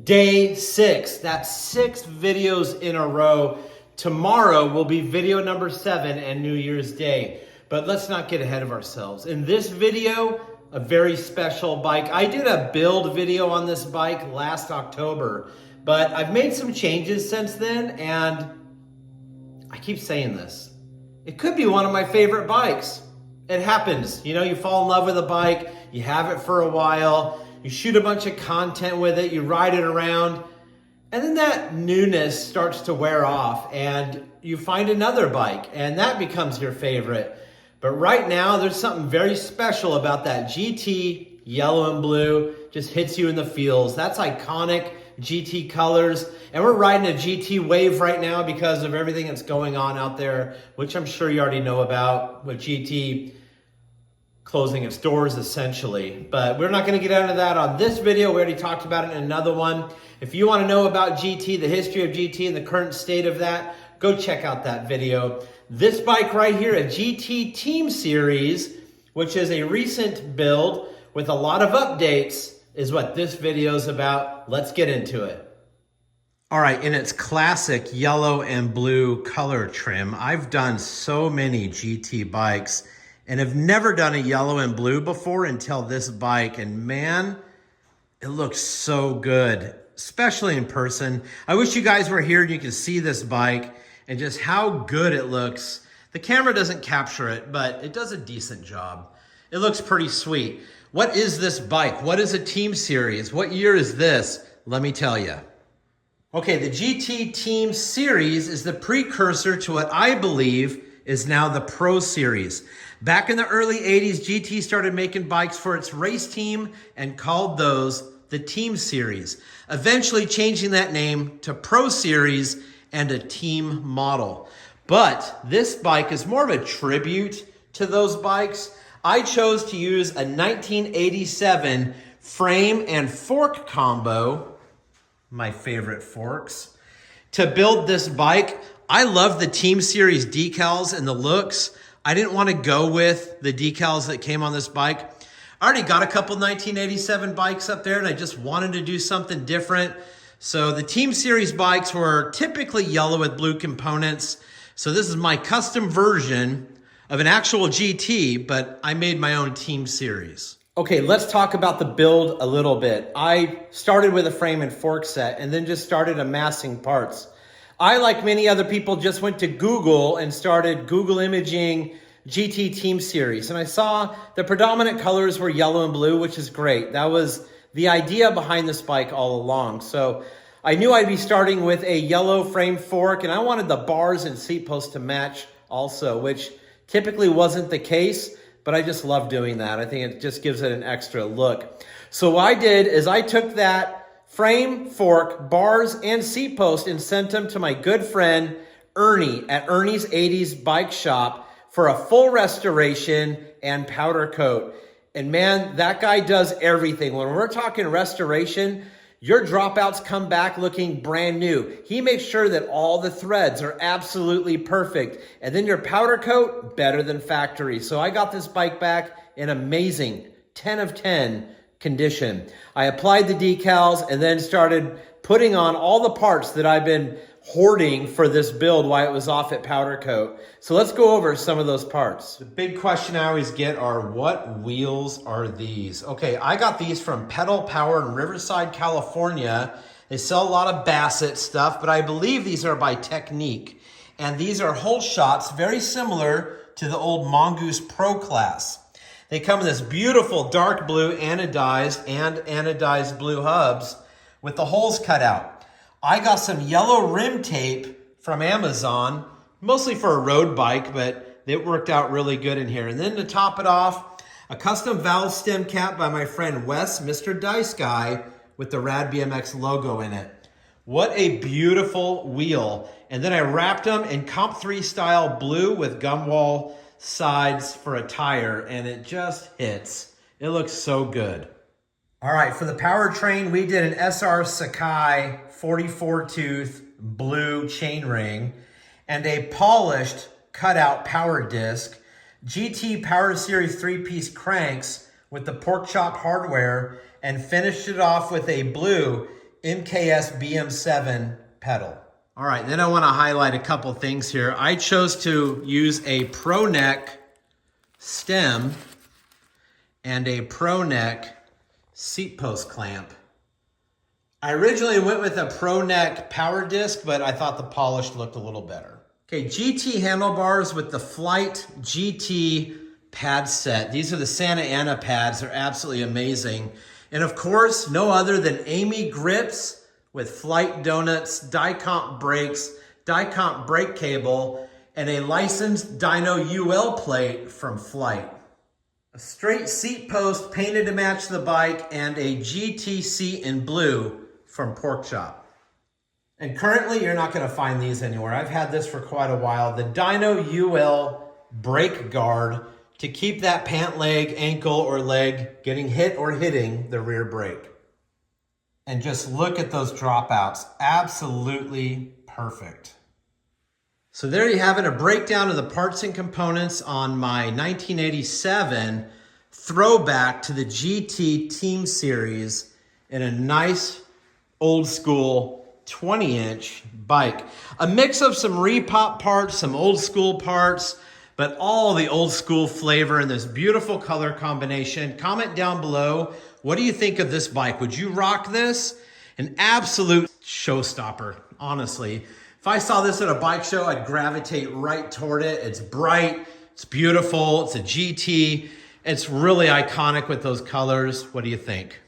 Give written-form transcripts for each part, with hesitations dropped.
Day 6, that's 6 videos in a row. Tomorrow will be video number 7 and New Year's Day. But let's not get ahead of ourselves. In this video, a very special bike. I did a build video on this bike last October, but I've made some changes since then, and I keep saying this. It could be one of my favorite bikes. It happens. You know, you fall in love with a bike, you have it for a while, you shoot a bunch of content with it, you ride it around, and then that newness starts to wear off and you find another bike and that becomes your favorite. But right now, there's something very special about that GT yellow and blue. Just hits you in the feels. That's iconic GT colors. And we're riding a GT wave right now because of everything that's going on out there, which I'm sure you already know about with GT closing its doors essentially. But we're not gonna get into that on this video. We already talked about it in another one. If you wanna know about GT, the history of GT and the current state of that, go check out that video. This bike right here, a GT Team Series, which is a recent build with a lot of updates, is what this video is about. Let's get into it. All right, in its classic yellow and blue color trim, I've done so many GT bikes and have never done a yellow and blue before until this bike. And man, it looks so good, especially in person. I wish you guys were here and you could see this bike and just how good it looks. The camera doesn't capture it, but it does a decent job. It looks pretty sweet. What is this bike? What is a Team Series? What year is this? Let me tell you. Okay, the GT Team Series is the precursor to what I believe is now the Pro Series. Back in the early 80s, GT started making bikes for its race team and called those the Team Series, eventually changing that name to Pro Series and a team model. But this bike is more of a tribute to those bikes. I chose to use a 1987 frame and fork combo, my favorite forks, to build this bike. I love the Team Series decals and the looks. I didn't want to go with the decals that came on this bike. I already got a couple 1987 bikes up there and I just wanted to do something different. So the Team Series bikes were typically yellow with blue components. So this is my custom version of an actual GT, but I made my own Team Series. Okay, let's talk about the build a little bit. I started with a frame and fork set and then just started amassing parts. I, like many other people, just went to Google and started Google imaging GT Team Series. And I saw the predominant colors were yellow and blue, which is great. That was the idea behind this bike all along. So I knew I'd be starting with a yellow frame fork, and I wanted the bars and seat posts to match also, which typically wasn't the case, but I just love doing that. I think it just gives it an extra look. So what I did is I took that frame, fork, bars, and seat post and sent them to my good friend Ernie at Ernie's 80s Bike Shop for a full restoration and powder coat. And man, that guy does everything. When we're talking restoration, your dropouts come back looking brand new. He makes sure that all the threads are absolutely perfect. And then your powder coat, better than factory. So I got this bike back in amazing 10 of 10 condition. I applied the decals and then started putting on all the parts that I've been hoarding for this build while it was off at powder coat. So let's go over some of those parts. The big question I always get are, what wheels are these? Okay, I got these from Pedal Power in Riverside, California. They sell a lot of Bassett stuff, but I believe these are by Technique. And these are whole shots, very similar to the old Mongoose Pro Class. They come in this beautiful dark blue anodized and anodized blue hubs with the holes cut out. I got some yellow rim tape from Amazon, mostly for a road bike, but it worked out really good in here. And then to top it off, a custom valve stem cap by my friend Wes, Mr. Dice Guy, with the RADBMX logo in it. What a beautiful wheel. And then I wrapped them in Comp 3 style blue with gumwall sides for a tire, and it just hits. It looks so good. All right, for the powertrain, we did an SR Sakai 44 tooth blue chainring and a polished cutout power disc, GT Power Series 3-piece cranks with the pork chop hardware, and finished it off with a blue MKS BM7 pedal. All right, then I want to highlight a couple things here. I chose to use a Pro Neck stem and a Pro Neck seat post clamp. I originally went with a Pro Neck power disc, but I thought the polished looked a little better. Okay, GT handlebars with the Flite GT pad set. These are the Santa Ana pads. They're absolutely amazing. And of course, no other than Amy grips with Flite donuts, die-comp brakes, die-comp brake cable, and a licensed dyno UL plate from Flite. A straight seat post painted to match the bike, and a GT seat in blue from Pork Chop. And currently, you're not gonna find these anywhere. I've had this for quite a while. The dyno UL brake guard to keep that pant leg, ankle, or leg getting hit or hitting the rear brake. And just look at those dropouts. Absolutely perfect. So there you have it, a breakdown of the parts and components on my 1987 throwback to the GT Team Series in a nice old school 20-inch bike. A mix of some repop parts, some old school parts, but all the old school flavor in this beautiful color combination. Comment down below, what do you think of this bike? Would you rock this? An absolute showstopper, honestly. If I saw this at a bike show, I'd gravitate right toward it. It's bright, it's beautiful, it's a GT. It's really iconic with those colors. What do you think?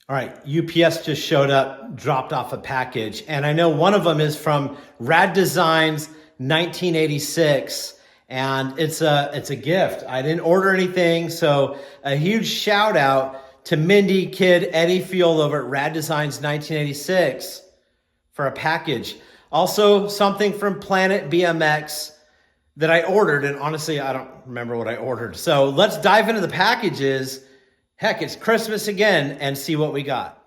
All right, UPS just showed up, dropped off a package, and I know one of them is from Rad Designs 1986, and it's a gift. I didn't order anything, so a huge shout out to Mindy, Kid, Eddie Field over at Rad Designs 1986 for a package. Also, something from Planet BMX that I ordered, and honestly, I don't remember what I ordered. So let's dive into the packages. Heck, it's Christmas again, and see what we got.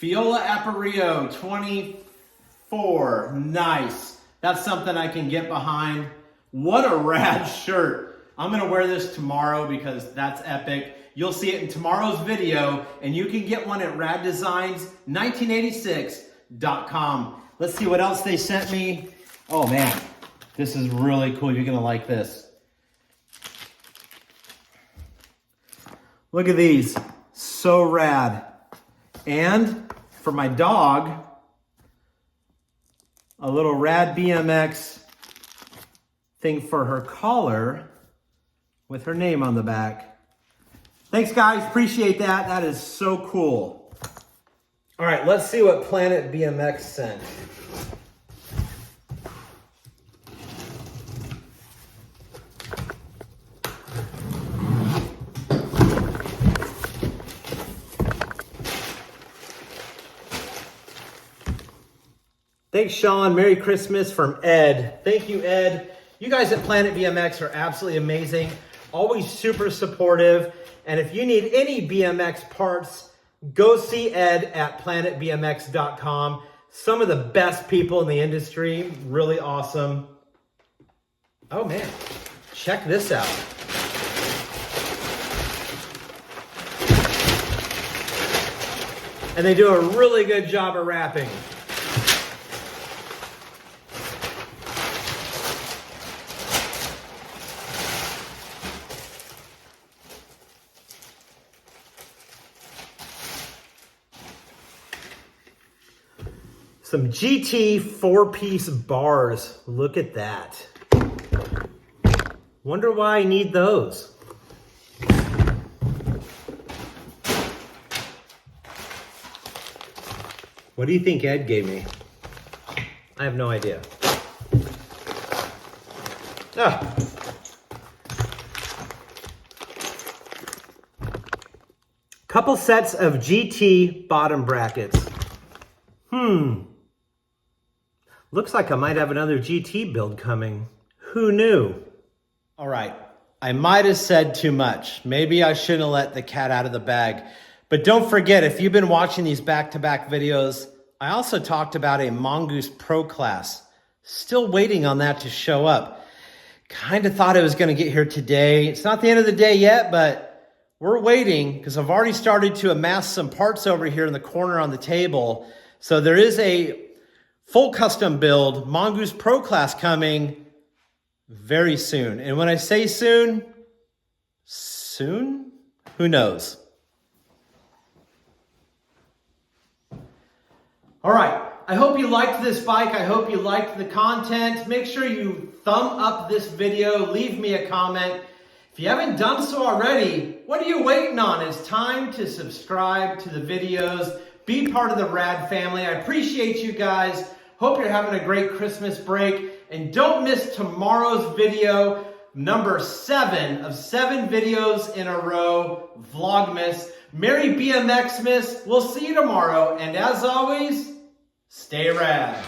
Fiola Apparillo 24, nice. That's something I can get behind. What a rad shirt. I'm gonna wear this tomorrow because that's epic. You'll see it in tomorrow's video, and you can get one at RADDesigns1986.com. Let's see what else they sent me. Oh man, this is really cool. You're gonna like this. Look at these, so rad. And for my dog, a little RADBMX thing for her collar with her name on the back. Thanks guys, appreciate that. That is so cool. All right, let's see what Planet BMX sent. Thanks, Sean. Merry Christmas from Ed. Thank you, Ed. You guys at Planet BMX are absolutely amazing. Always super supportive. And if you need any BMX parts, go see Ed at planetbmx.com. Some of the best people in the industry. Really awesome. Oh man, check this out. And they do a really good job of wrapping. Some GT 4-piece bars. Look at that. Wonder why I need those. What do you think Ed gave me? I have no idea. Ah. Couple sets of GT bottom brackets. Looks like I might have another GT build coming. Who knew? All right, I might have said too much. Maybe I shouldn't have let the cat out of the bag. But don't forget, if you've been watching these back-to-back videos, I also talked about a Mongoose Pro class. Still waiting on that to show up. Kind of thought it was going to get here today. It's not the end of the day yet, but we're waiting because I've already started to amass some parts over here in the corner on the table. So there is a full custom build Mongoose Pro class coming very soon. And when I say soon, who knows? All right, I hope you liked this bike. I hope you liked the content. Make sure you thumb up this video, leave me a comment. If you haven't done so already, what are you waiting on? It's time to subscribe to the videos, be part of the RAD family. I appreciate you guys. Hope you're having a great Christmas break. And don't miss tomorrow's video, number 7 of 7 videos in a row, Vlogmas. Merry BMXmas. We'll see you tomorrow. And as always, stay rad.